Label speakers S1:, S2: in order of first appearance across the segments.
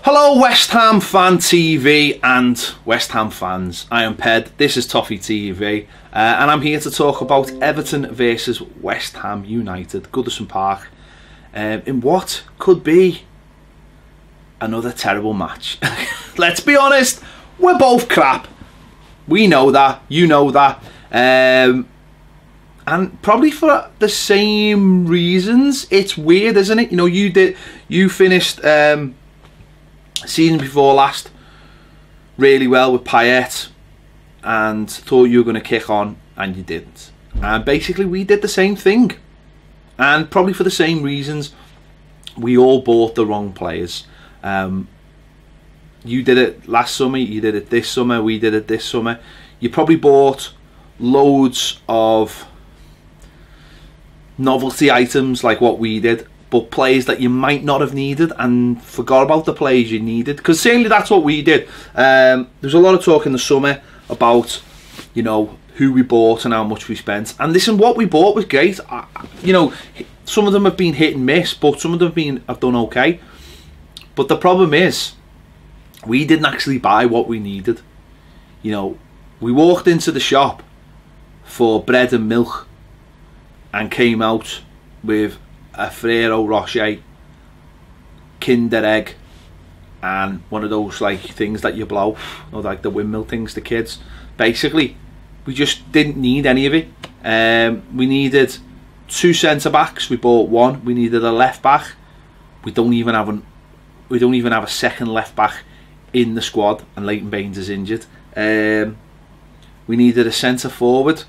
S1: Hello West Ham Fan TV and West Ham fans, I am Ped, this is Toffee TV and I'm here to talk about Everton versus West Ham United, Goodison Park, in what could be another terrible match. Let's be honest, we're both crap, we know that, you know that, and probably for the same reasons. It's weird, isn't it? You know, you finished season before last really well with Payet and thought you were going to kick on, and you didn't. And basically we did the same thing, and probably for the same reasons. We all bought the wrong players. You did it last summer, you did it this summer, we did it this summer. You probably bought loads of novelty items like what we did, but players that you might not have needed, and forgot about the players you needed, because certainly that's what we did. There was a lot of talk in the summer about, you know, who we bought and how much we spent, and listen, what we bought was great. You know, some of them have been hit and miss, but some of them have done okay. But the problem is, we didn't actually buy what we needed. You know, we walked into the shop for bread and milk and came out with a Ferrero Rocher, Kinder Egg, and one of those like things that you blow, or like the windmill things to kids. Basically, we just didn't need any of it. We needed 2 centre backs. We bought one. We needed a left back. We don't even have a second left back in the squad, and Leighton Baines is injured. We needed a centre forward.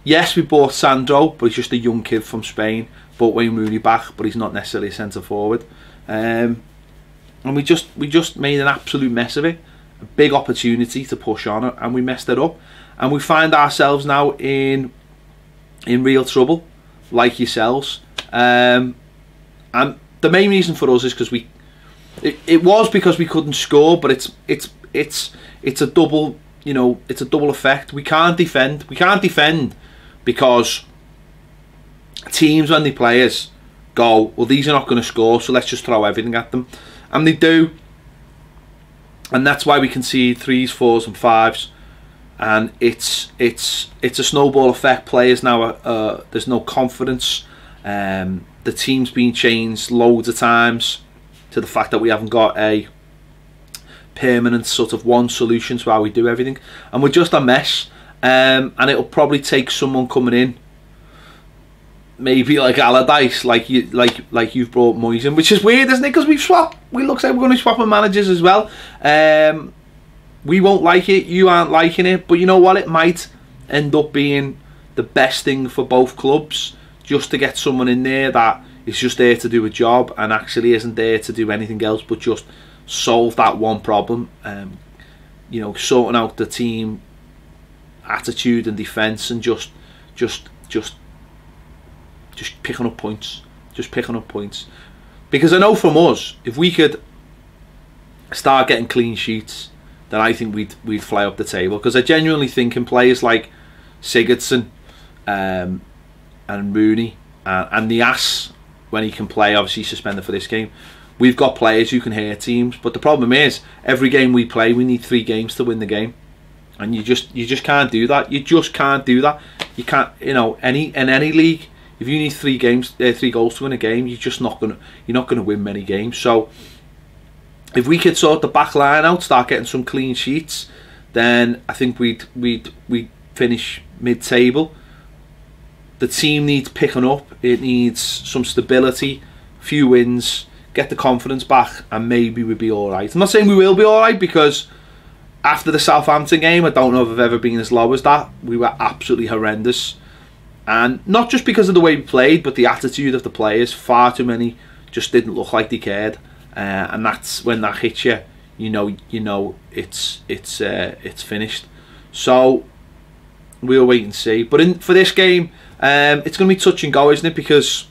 S1: Yes, we bought Sandro, but he's just a young kid from Spain. Bought Wayne Rooney back, but he's not necessarily a centre forward. And we just made an absolute mess of it. A big opportunity to push on, and we messed it up. And we find ourselves now in real trouble, like yourselves. And the main reason for us is because it was because we couldn't score, but it's a double, you know, it's a double effect. We can't defend. We can't defend because teams, when they play us, go, well, these are not going to score, so let's just throw everything at them, and they do, and that's why we concede 3s, 4s and 5s, and it's a snowball effect. Players now there's no confidence. The team's been changed loads of times to the fact that we haven't got a permanent sort of one solution to how we do everything, and we're just a mess. And it'll probably take someone coming in, maybe like Allardyce, like you've brought Moyes in, which is weird, isn't it? Because we've swapped. We looks like we're going to swap our managers as well. We won't like it. You aren't liking it, but you know what? It might end up being the best thing for both clubs, just to get someone in there that is just there to do a job and actually isn't there to do anything else but just solve that one problem. You know, sorting out the team attitude and defence, and just picking up points, because I know from us, if we could start getting clean sheets, then I think we'd fly up the table, because I genuinely think in players like Sigurdsson and Rooney and the ass, when he can play, obviously suspended for this game, we've got players who can hurt teams. But the problem is, every game we play, we need 3 games to win the game. And you just can't do that. You just can't do that. You can't, you know, in any league, if you need 3 goals to win a game, you're not gonna win many games. So if we could sort the back line out, start getting some clean sheets, then I think we'd finish mid-table. The team needs picking up. It needs some stability, few wins, get the confidence back, and maybe we'd be all right. I'm not saying we will be all right, because after the Southampton game, I don't know if I've ever been as low as that. We were absolutely horrendous. And not just because of the way we played, but the attitude of the players. Far too many just didn't look like they cared. And that's when that hits you. You know it's finished. So we'll wait and see. But for this game, it's going to be touch and go, isn't it? Because,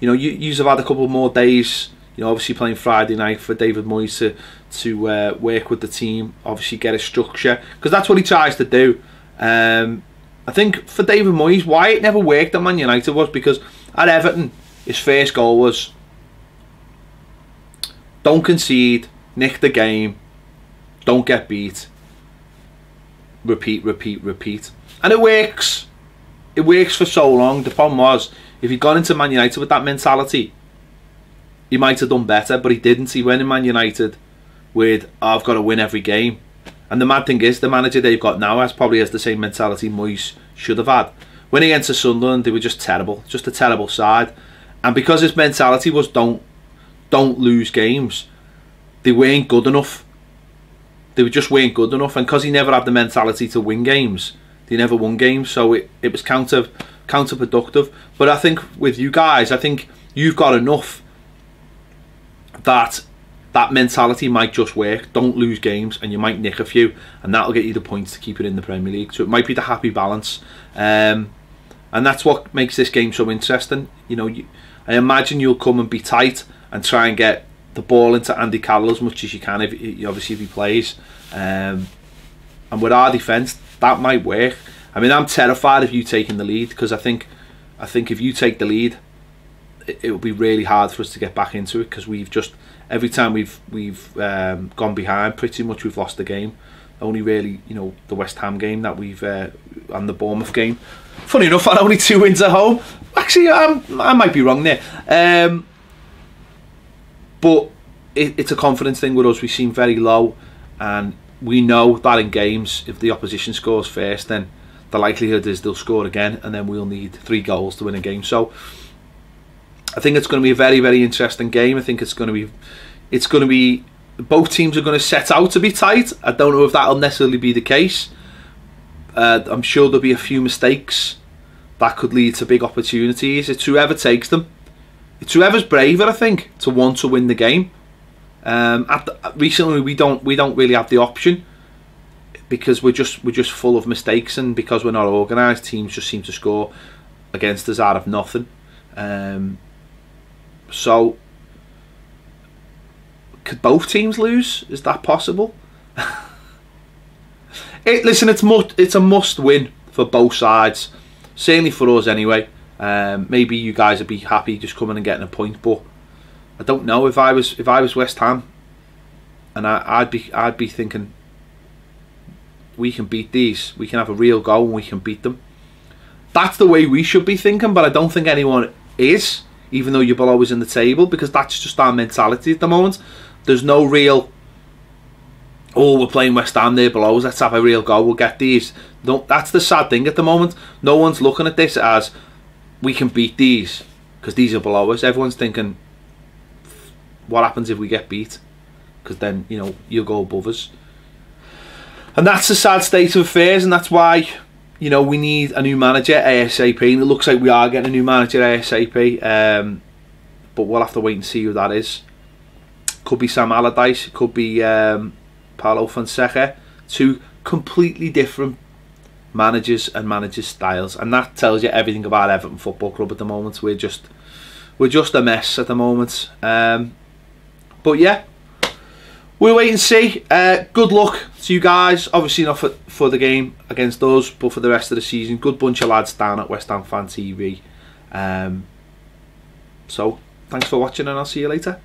S1: you know, you have had a couple more days. You know, obviously playing Friday night for David Moyes to work with the team, obviously get a structure, because that's what he tries to do. I think for David Moyes, why it never worked at Man United was because at Everton, his first goal was Don't concede, nick the game, don't get beat, repeat, repeat, repeat. And it works. It works for so long. The problem was, if he'd gone into Man United with that mentality, he might have done better, but he didn't. He went in Man United with, oh, I've got to win every game. And the mad thing is, the manager they've got now probably has the same mentality Moyes should have had. When he went to Sunderland, they were just terrible, just a terrible side. And because his mentality was don't lose games, they weren't good enough. They just weren't good enough. And because he never had the mentality to win games, they never won games. So it was counterproductive. But I think with you guys, I think you've got enough that mentality might just work. Don't lose games, and you might nick a few, and that'll get you the points to keep it in the Premier League. So it might be the happy balance, and that's what makes this game so interesting. You know, I imagine you'll come and be tight and try and get the ball into Andy Carroll as much as you can, obviously if he plays. And with our defence, that might work. I mean, I'm terrified of you taking the lead, because I think if you take the lead, it will be really hard for us to get back into it, because we've just, every time we've gone behind, pretty much we've lost the game. Only really, you know, the West Ham game that we've and the Bournemouth game. Funny enough, I had only 2 wins at home. Actually, I might be wrong there. But it's a confidence thing with us. We seem very low, and we know that in games, if the opposition scores first, then the likelihood is they'll score again, and then we'll need 3 goals to win a game. So I think it's going to be a very, very interesting game. I think it's going to be both teams are going to set out to be tight. I don't know if that'll necessarily be the case. I'm sure there'll be a few mistakes that could lead to big opportunities. It's whoever takes them. It's whoever's braver, I think, to want to win the game. Recently, we don't really have the option, because we're just full of mistakes, and because we're not organised, teams just seem to score against us out of nothing. So, could both teams lose? Is that possible? Listen, it's a must win for both sides. Certainly for us, anyway. Maybe you guys would be happy just coming and getting a point, but I don't know. If I was West Ham, and I'd be thinking, we can beat these. We can have a real goal and we can beat them. That's the way we should be thinking, but I don't think anyone is, even though you're below us in the table, because that's just our mentality at the moment. There's no real, oh, we're playing West Ham, they're below us, let's have a real goal, we'll get these. No, that's the sad thing at the moment. No one's looking at this as, we can beat these, because these are below us. Everyone's thinking, what happens if we get beat? Because then, you know, you'll go above us. And that's the sad state of affairs, and that's why, you know, we need a new manager ASAP, and it looks like we are getting a new manager ASAP, but we'll have to wait and see who that is. Could be Sam Allardyce, it could be Paulo Fonseca. 2 completely different managers and managers' styles, and that tells you everything about Everton Football Club at the moment. We're just a mess at the moment. But yeah, we'll wait and see. Good luck to you guys. Obviously not for the game against us, but for the rest of the season. Good bunch of lads down at West Ham Fan TV. So thanks for watching, and I'll see you later.